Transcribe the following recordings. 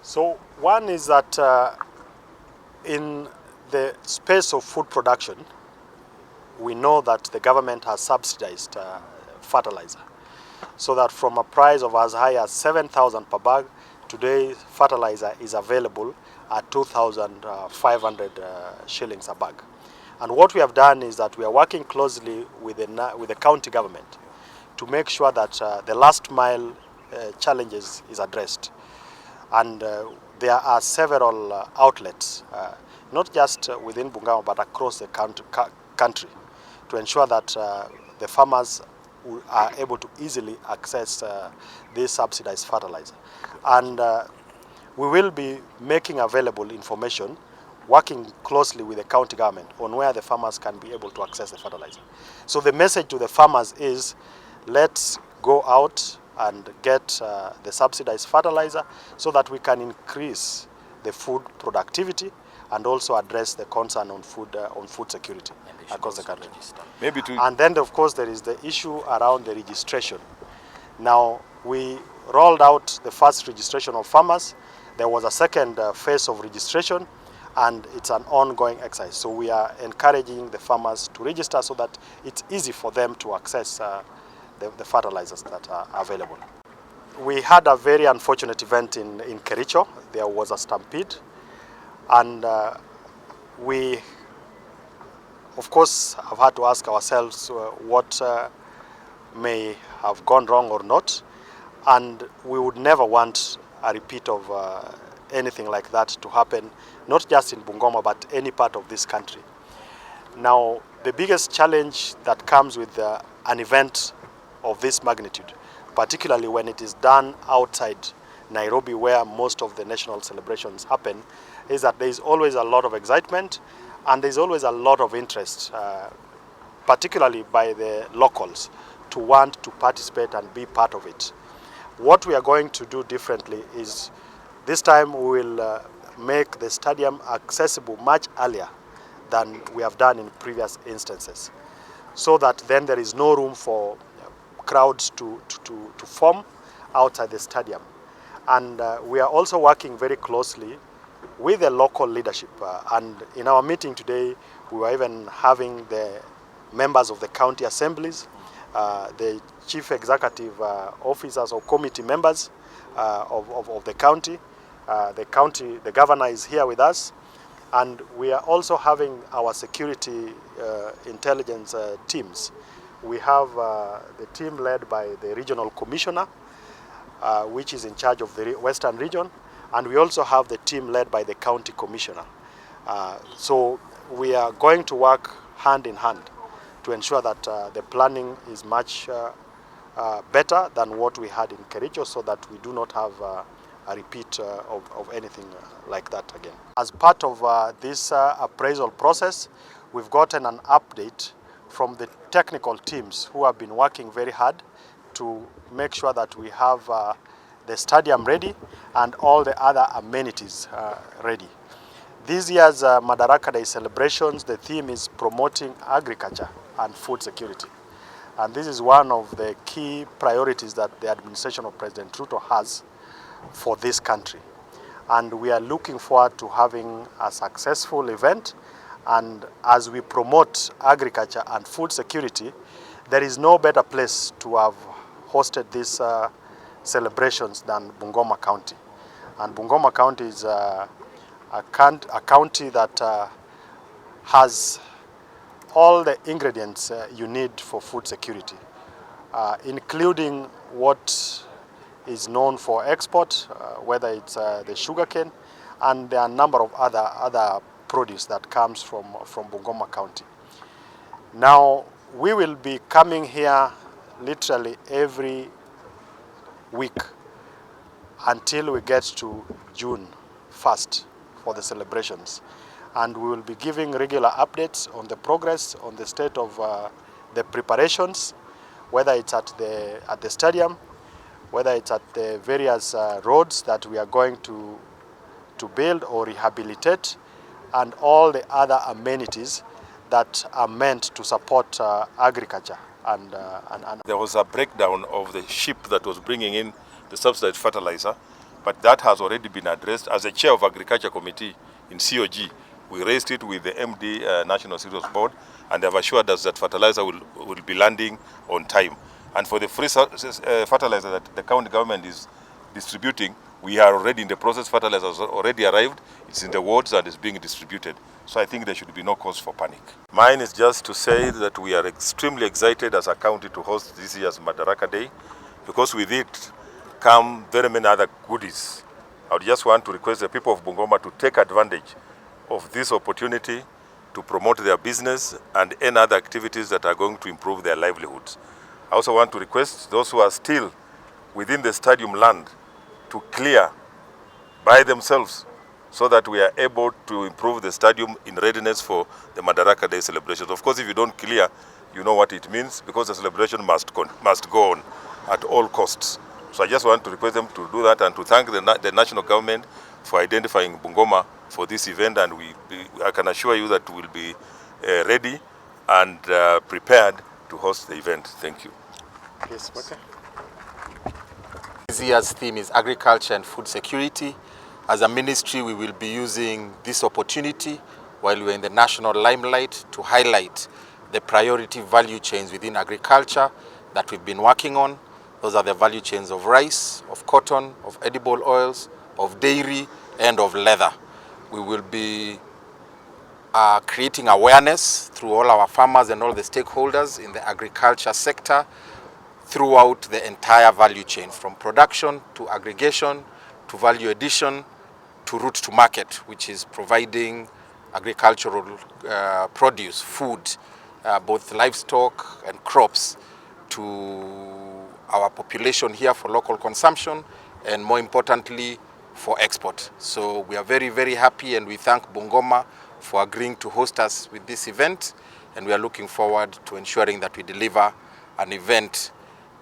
So one is that in the space of food production, we know that the government has subsidized fertilizer, so that from a price of as high as 7,000 per bag, today fertilizer is available at 2,500 shillings a bag. And what we have done is that we are working closely with the county government to make sure that the last mile challenges is addressed. And there are several outlets, not just within Bungoma but across the country, to ensure that the farmers are able to easily access this subsidized fertilizer. And we will be making available information, working closely with the county government on where the farmers can be able to access the fertilizer. So the message to the farmers is, let's go out and get the subsidized fertilizer so that we can increase the food productivity and also address the concern on food security across the country. And then, of course, there is the issue around the registration. Now, we rolled out the first registration of farmers. There was a second phase of registration, and it's an ongoing exercise. So we are encouraging the farmers to register so that it's easy for them to access the fertilizers that are available. We had a very unfortunate event in Kericho. There was a stampede, and we, of course, have had to ask ourselves what may have gone wrong or not, and we would never want a repeat of anything like that to happen, not just in Bungoma but any part of this country. Now, the biggest challenge that comes with an event of this magnitude, particularly when it is done outside Nairobi, where most of the national celebrations happen, is that there is always a lot of excitement and there is always a lot of interest, particularly by the locals, to want to participate and be part of it. What we are going to do differently is, this time we will make the stadium accessible much earlier than we have done in previous instances, so that then there is no room for crowds to form outside the stadium. And we are also working very closely with the local leadership. And in our meeting today, we were even having the members of the county assemblies, the chief executive officers or committee members of the county. The governor is here with us, and we are also having our security intelligence teams. We have the team led by the regional commissioner, which is in charge of the Western region, and we also have the team led by the county commissioner. So we are going to work hand in hand to ensure that the planning is much better than what we had in Kericho, so that we do not have a repeat of anything like that again. As part of this appraisal process, we've gotten an update from the technical teams who have been working very hard to make sure that we have the stadium ready and all the other amenities ready. This year's Madaraka Day celebrations, the theme is promoting agriculture and food security. And this is one of the key priorities that the administration of President Ruto has for this country. And we are looking forward to having a successful event. And as we promote agriculture and food security, there is no better place to have hosted these celebrations than Bungoma County. And Bungoma County is a county that has all the ingredients you need for food security, including what is known for export, whether it's the sugarcane, and there are a number of other produce that comes from Bungoma County. Now, we will be coming here literally every week until we get to June 1st for the celebrations. And we will be giving regular updates on the progress, on the state of the preparations, whether it's at the stadium, whether it's at the various roads that we are going to build or rehabilitate, and all the other amenities that are meant to support agriculture. And there was a breakdown of the ship that was bringing in the subsidized fertilizer, but that has already been addressed. As a chair of Agriculture Committee in COG, we raised it with the MD, National Cereals Board, and they have assured us that fertilizer will be landing on time. And for the free fertilizer that the county government is distributing, we are already in the process. Fertilizer has already arrived. It's in the wards and is being distributed. So I think there should be no cause for panic. Mine is just to say that we are extremely excited as a county to host this year's Madaraka Day, because with it come very many other goodies. I would just want to request the people of Bungoma to take advantage of this opportunity to promote their business and any other activities that are going to improve their livelihoods. I also want to request those who are still within the stadium land to clear by themselves so that we are able to improve the stadium in readiness for the Madaraka Day celebrations. Of course, if you don't clear, you know what it means, because the celebration must go on at all costs. So I just want to request them to do that and to thank the national government for identifying Bungoma for this event, and I can assure you that we will be ready and prepared to host the event. Thank you. Yes, okay. This year's theme is agriculture and food security. As a ministry, we will be using this opportunity while we're in the national limelight to highlight the priority value chains within agriculture that we've been working on. Those are the value chains of rice, of cotton, of edible oils, of dairy, and of leather. We will be creating awareness through all our farmers and all the stakeholders in the agriculture sector throughout the entire value chain, from production to aggregation to value addition to route to market, which is providing agricultural produce, food, both livestock and crops, to our population here for local consumption and, more importantly, for export. So we are very, very happy, and we thank Bungoma for agreeing to host us with this event, and we are looking forward to ensuring that we deliver an event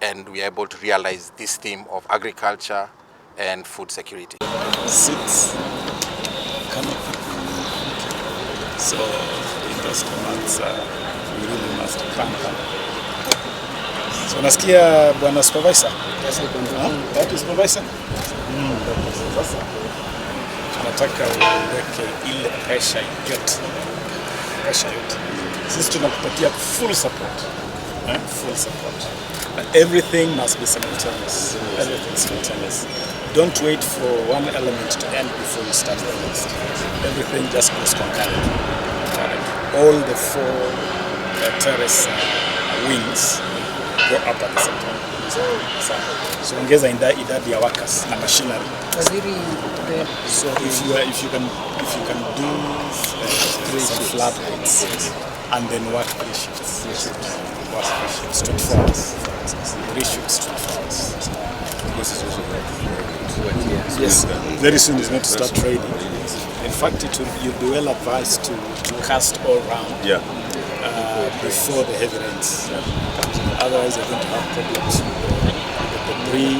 and we are able to realize this theme of agriculture and food security. Seeds coming. So in those commands, we really must plan. So nasikia bwana supervisor. That is supervisor. Tunataka uweke ile pressure yote. Sisi tunakupatia full support. Full support. But everything must be simultaneous. Everything simultaneous. Don't wait for one element to end before you start the next. Everything just goes concurrent. All the four terrace wings go up at the same time. So ongeza idadi ya workers na machinery. So if you can do some flat rates and then work 3 shifts. Work 3 shifts, 24 hours. 3 shifts, 24 hours. This is also yes, very soon is going to start trading. In fact, you'll be well advised to cast all round before the heavy rains. Otherwise, you're going to have problems with the debris.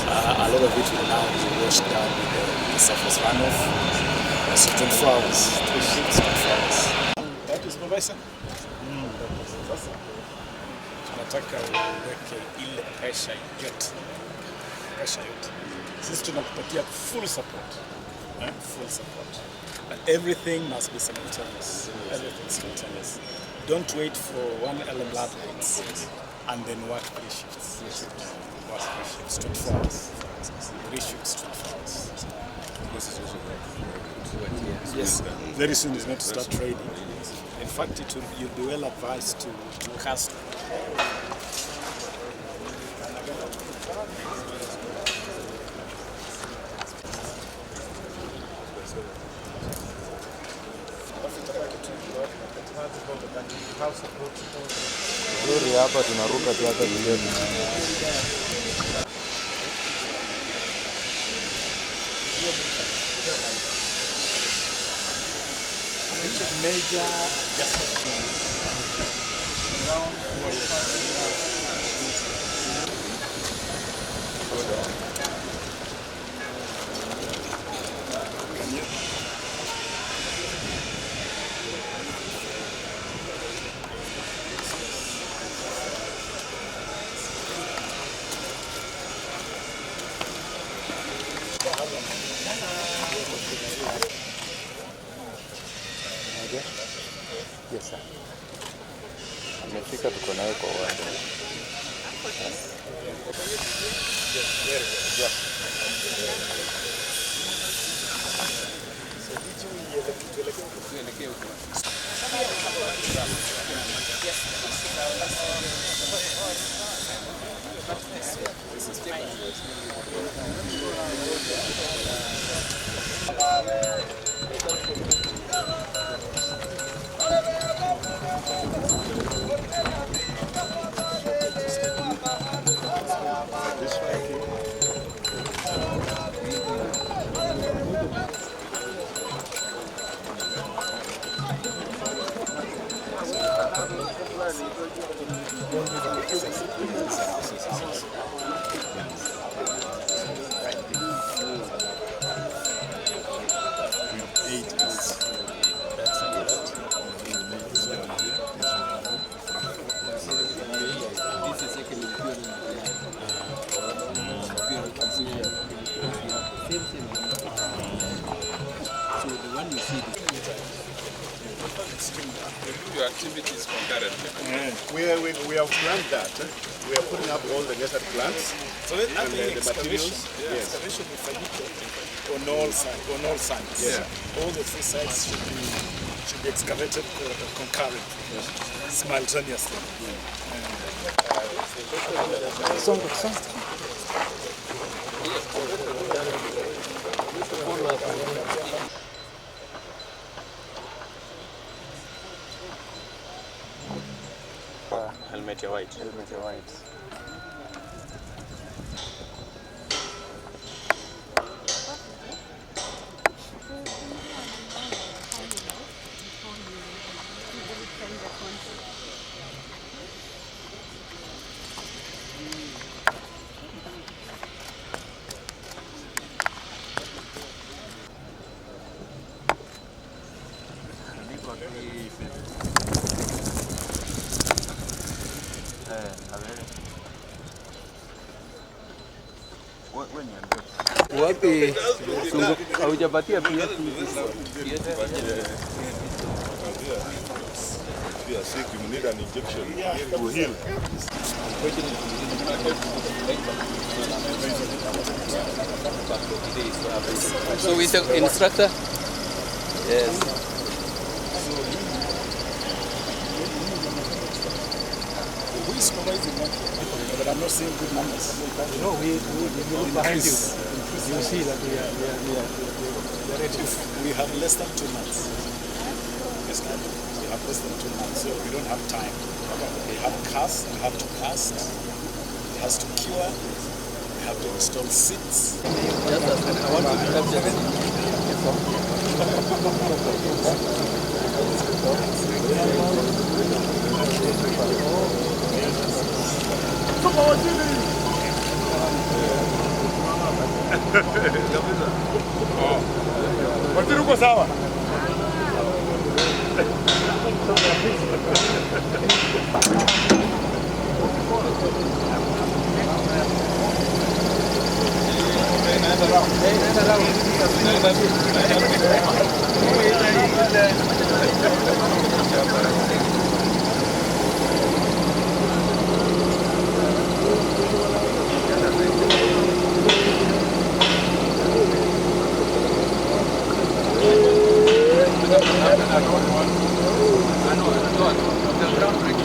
A lot of it will now be washed down with the surface runoff. So 24 hours, 3 shifts, 24 hours. That is supervisor. Tunataka uweke ile pressure yote. Sisi tunakupatia full support. Full support. But everything must be simultaneous. Everything simultaneous. Don't wait for one element rates and then work 3 shifts. Work 3 shifts, 24 hours. 3 shifts, 24 hours. This is also yes, very soon is going to start trading. In fact, you'll be well advised to cast. Lori hapa tunaruka tu hata vile kabisa. Amefika, tuko naye kwa uwanja. Your activities concurrently. We have planned that. We are putting up all the necessary plants. So the materials. Yes. Excavation on all sides. Yeah. All the 3 sides should be excavated concurrently, simultaneously. Helmet ya white. Wapi? Haujapatia pia? If you are sick, you need an injection to heal. So with the instructor? Yes. Who is supervising that? But I'm not seeing good numbers. No, we look behind you. You see that we are ready. We have less than 2 months. Yes, we have less than 2 months, so we don't have time. We have cast, we have to cast. It has to cure. We have to install seats. I want to capture Uko sawa? the ground